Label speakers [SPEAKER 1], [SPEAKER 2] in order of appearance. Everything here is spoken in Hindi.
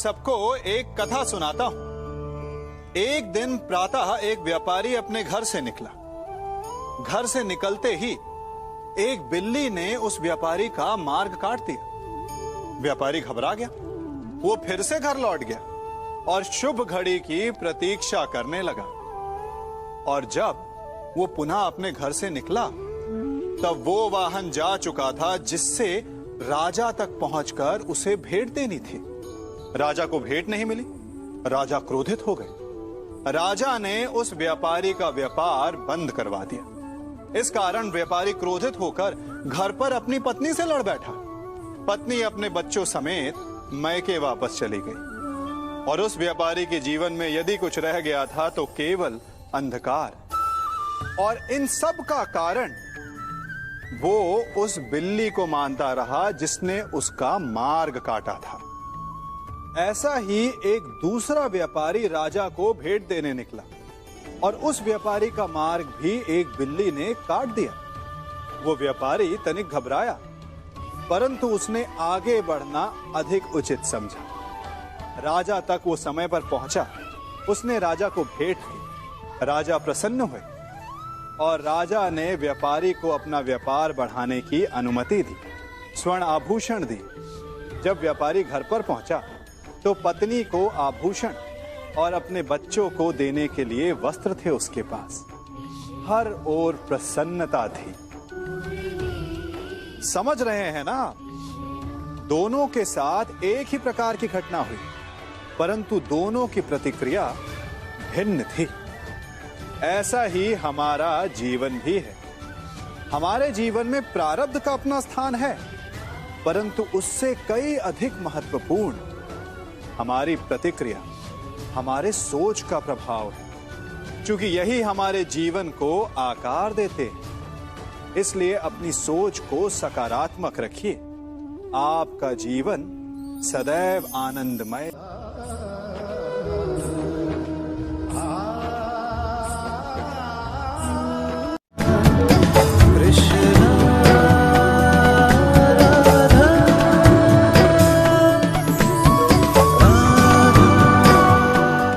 [SPEAKER 1] सबको एक कथा सुनाता हूं। एक दिन प्रातः एक व्यापारी अपने घर से निकला। घर से निकलते ही एक बिल्ली ने उस व्यापारी का मार्ग काट दिया। व्यापारी घबरा गया। वो फिर से घर लौट गया और शुभ घड़ी की प्रतीक्षा करने लगा। और जब वो पुनः अपने घर से निकला तब वो वाहन जा चुका था जिससे राजा तक पहुंचकर उसे भेंट देनी थी। राजा को भेंट नहीं मिली। राजा क्रोधित हो गए। राजा ने उस व्यापारी का व्यापार बंद करवा दिया। इस कारण व्यापारी क्रोधित होकर घर पर अपनी पत्नी से लड़ बैठा। पत्नी अपने बच्चों समेत मैके वापस चली गई और उस व्यापारी के जीवन में यदि कुछ रह गया था तो केवल अंधकार। और इन सब का कारण वो उस बिल्ली को मानता रहा जिसने उसका मार्ग काटा था। ऐसा ही एक दूसरा व्यापारी राजा को भेंट देने निकला और उस व्यापारी का मार्ग भी एक बिल्ली ने काट दिया। वो व्यापारी तनिक घबराया, परंतु उसने आगे बढ़ना अधिक उचित समझा। राजा तक वो समय पर पहुंचा। उसने राजा को भेंट दी। राजा प्रसन्न हुए और राजा ने व्यापारी को अपना व्यापार बढ़ाने की अनुमति दी, स्वर्ण आभूषण दी। जब व्यापारी घर पर पहुंचा तो पत्नी को आभूषण और अपने बच्चों को देने के लिए वस्त्र थे उसके पास। हर ओर प्रसन्नता थी। समझ रहे हैं ना? दोनों के साथ एक ही प्रकार की घटना हुई, परंतु दोनों की प्रतिक्रिया भिन्न थी। ऐसा ही हमारा जीवन भी है। हमारे जीवन में प्रारब्ध का अपना स्थान है, परंतु उससे कई अधिक महत्वपूर्ण हमारी प्रतिक्रिया, हमारे सोच का प्रभाव है, क्योंकि यही हमारे जीवन को आकार देते हैं। इसलिए अपनी सोच को सकारात्मक रखिए। आपका जीवन सदैव आनंदमय